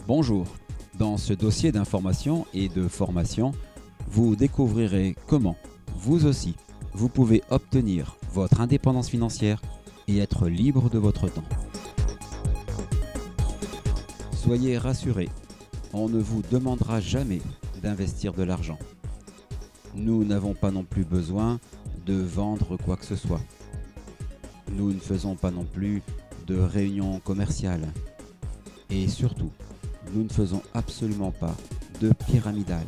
Bonjour, dans ce dossier d'information et de formation, vous découvrirez comment, vous aussi, vous pouvez obtenir votre indépendance financière et être libre de votre temps. Soyez rassurés, on ne vous demandera jamais d'investir de l'argent. Nous n'avons pas non plus besoin de vendre quoi que ce soit. Nous ne faisons pas non plus de réunions commerciales. Et surtout, nous ne faisons absolument pas de pyramidal.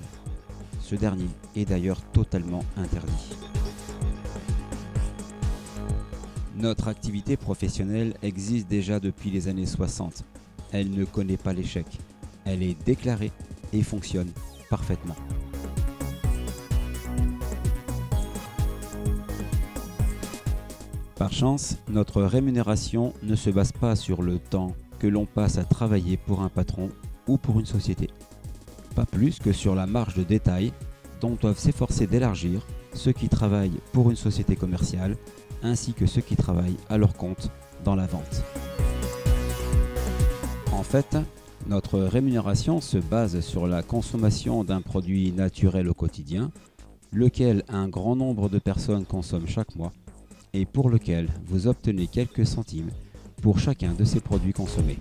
Ce dernier est d'ailleurs totalement interdit. Notre activité professionnelle existe déjà depuis les années 60. Elle ne connaît pas l'échec. Elle est déclarée et fonctionne parfaitement. Par chance, notre rémunération ne se base pas sur le temps que l'on passe à travailler pour un patron ou pour une société. Pas plus que sur la marge de détail dont doivent s'efforcer d'élargir ceux qui travaillent pour une société commerciale ainsi que ceux qui travaillent à leur compte dans la vente. En fait, notre rémunération se base sur la consommation d'un produit naturel au quotidien, lequel un grand nombre de personnes consomment chaque mois et pour lequel vous obtenez quelques centimes pour chacun de ces produits consommés.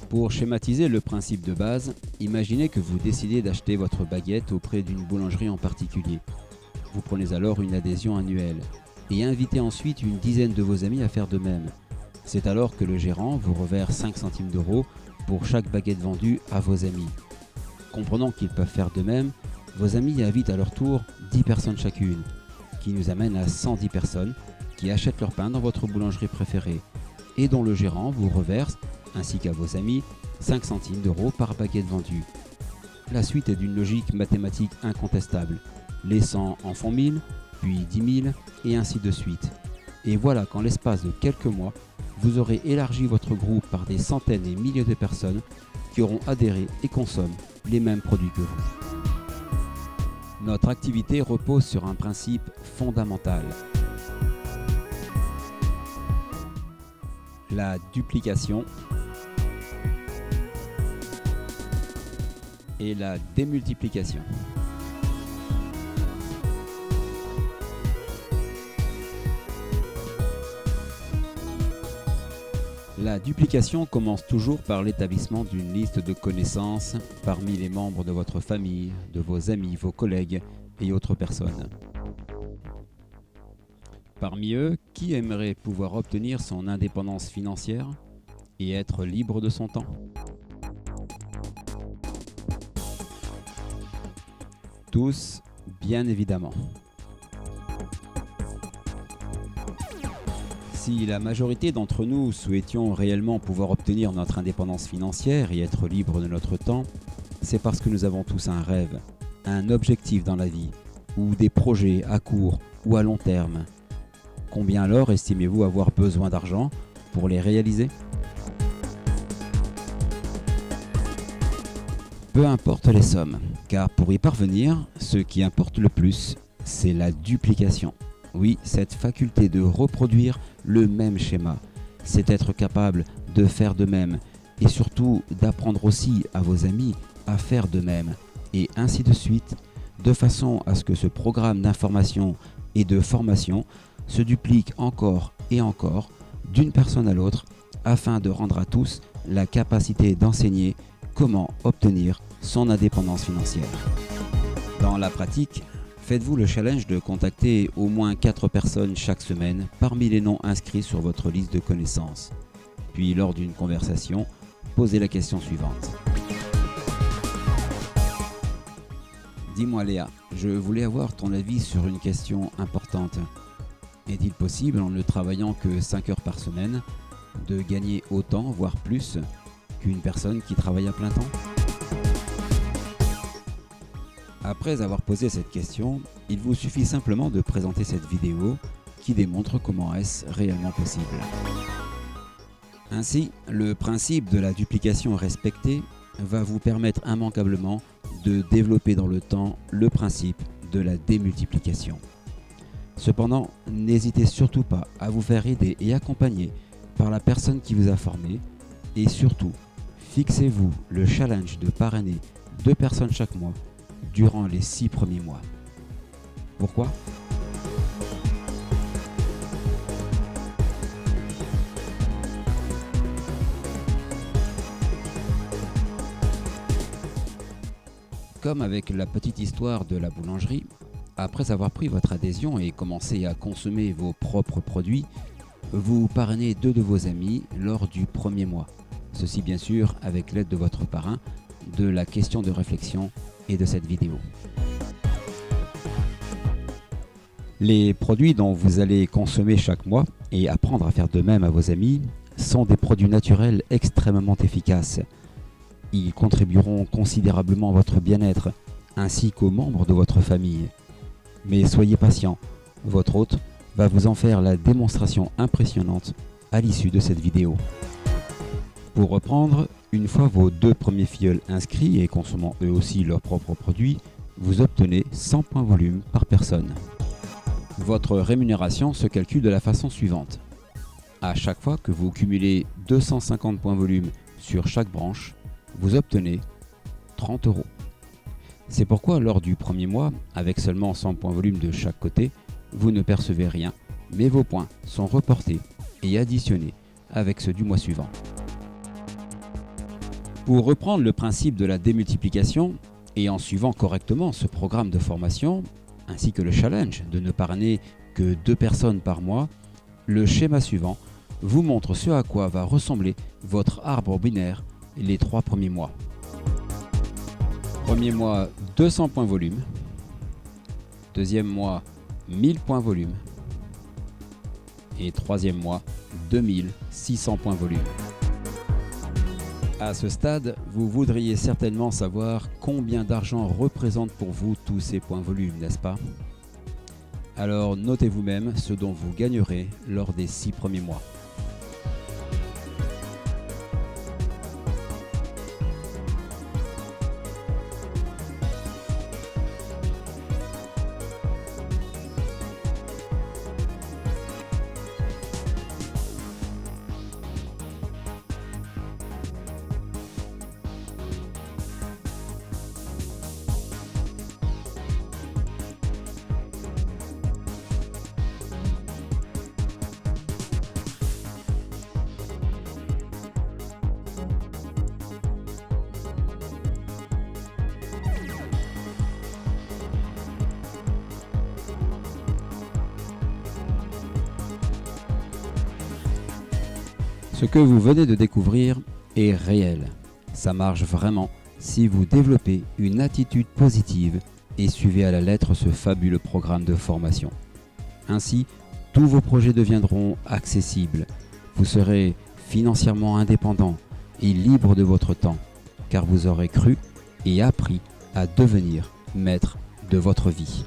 Pour schématiser le principe de base, imaginez que vous décidez d'acheter votre baguette auprès d'une boulangerie en particulier. Vous prenez alors une adhésion annuelle et invitez ensuite une dizaine de vos amis à faire de même. C'est alors que le gérant vous reverse 5 centimes d'euros pour chaque baguette vendue à vos amis. Comprenant qu'ils peuvent faire de même, vos amis invitent à leur tour 10 personnes chacune, qui nous amène à 110 personnes qui achètent leur pain dans votre boulangerie préférée et dont le gérant vous reverse, ainsi qu'à vos amis, 5 centimes d'euros par baguette vendue. La suite est d'une logique mathématique incontestable. Les 100 en font 1000, puis 10 000, et ainsi de suite. Et voilà qu'en l'espace de quelques mois, vous aurez élargi votre groupe par des centaines et milliers de personnes qui auront adhéré et consomment les mêmes produits que vous. Notre activité repose sur un principe fondamental. La duplication et la démultiplication. La duplication commence toujours par l'établissement d'une liste de connaissances parmi les membres de votre famille, de vos amis, vos collègues et autres personnes. Parmi eux, qui aimerait pouvoir obtenir son indépendance financière et être libre de son temps ? Tous, bien évidemment. Si la majorité d'entre nous souhaitions réellement pouvoir obtenir notre indépendance financière et être libre de notre temps, c'est parce que nous avons tous un rêve, un objectif dans la vie, ou des projets à court ou à long terme. Combien alors estimez-vous avoir besoin d'argent pour les réaliser ? Peu importe les sommes, car pour y parvenir, ce qui importe le plus, c'est la duplication. Oui, cette faculté de reproduire le même schéma, c'est être capable de faire de même et surtout d'apprendre aussi à vos amis à faire de même et ainsi de suite, de façon à ce que ce programme d'information et de formation se duplique encore et encore d'une personne à l'autre afin de rendre à tous la capacité d'enseigner comment obtenir son indépendance financière. Dans la pratique, faites-vous le challenge de contacter au moins 4 personnes chaque semaine parmi les noms inscrits sur votre liste de connaissances. Puis lors d'une conversation, posez la question suivante. Dis-moi Léa, je voulais avoir ton avis sur une question importante. Est-il possible, en ne travaillant que 5 heures par semaine, de gagner autant, voire plus, qu'une personne qui travaille à plein temps ? Après avoir posé cette question, il vous suffit simplement de présenter cette vidéo qui démontre comment est-ce réellement possible. Ainsi, le principe de la duplication respectée va vous permettre immanquablement de développer dans le temps le principe de la démultiplication. Cependant, n'hésitez surtout pas à vous faire aider et accompagner par la personne qui vous a formé et surtout, Fixez-vous le challenge de parrainer 2 personnes chaque mois durant les 6 premiers mois. Pourquoi ? Comme avec la petite histoire de la boulangerie, après avoir pris votre adhésion et commencé à consommer vos propres produits, vous parrainez 2 de vos amis lors du premier mois. Ceci bien sûr avec l'aide de votre parrain, de la question de réflexion et de cette vidéo. Les produits dont vous allez consommer chaque mois et apprendre à faire de même à vos amis sont des produits naturels extrêmement efficaces. Ils contribueront considérablement à votre bien-être ainsi qu'aux membres de votre famille. Mais soyez patient, votre hôte va vous en faire la démonstration impressionnante à l'issue de cette vidéo. Pour reprendre, une fois vos 2 premiers filleuls inscrits et consommant eux aussi leurs propres produits, vous obtenez 100 points volume par personne. Votre rémunération se calcule de la façon suivante. À chaque fois que vous cumulez 250 points volume sur chaque branche, vous obtenez 30 €. C'est pourquoi lors du premier mois, avec seulement 100 points volume de chaque côté, vous ne percevez rien, mais vos points sont reportés et additionnés avec ceux du mois suivant. Pour reprendre le principe de la démultiplication, et en suivant correctement ce programme de formation, ainsi que le challenge de ne parrainer que 2 personnes par mois, le schéma suivant vous montre ce à quoi va ressembler votre arbre binaire les 3 premiers mois. Premier mois, 200 points volume. Deuxième mois, 1000 points volume. Et troisième mois, 2600 points volume. À ce stade, vous voudriez certainement savoir combien d'argent représentent pour vous tous ces points volume, n'est-ce pas ? Alors notez vous-même ce dont vous gagnerez lors des 6 premiers mois. Ce que vous venez de découvrir est réel. Ça marche vraiment si vous développez une attitude positive et suivez à la lettre ce fabuleux programme de formation. Ainsi, tous vos projets deviendront accessibles. Vous serez financièrement indépendant et libre de votre temps, car vous aurez cru et appris à devenir maître de votre vie.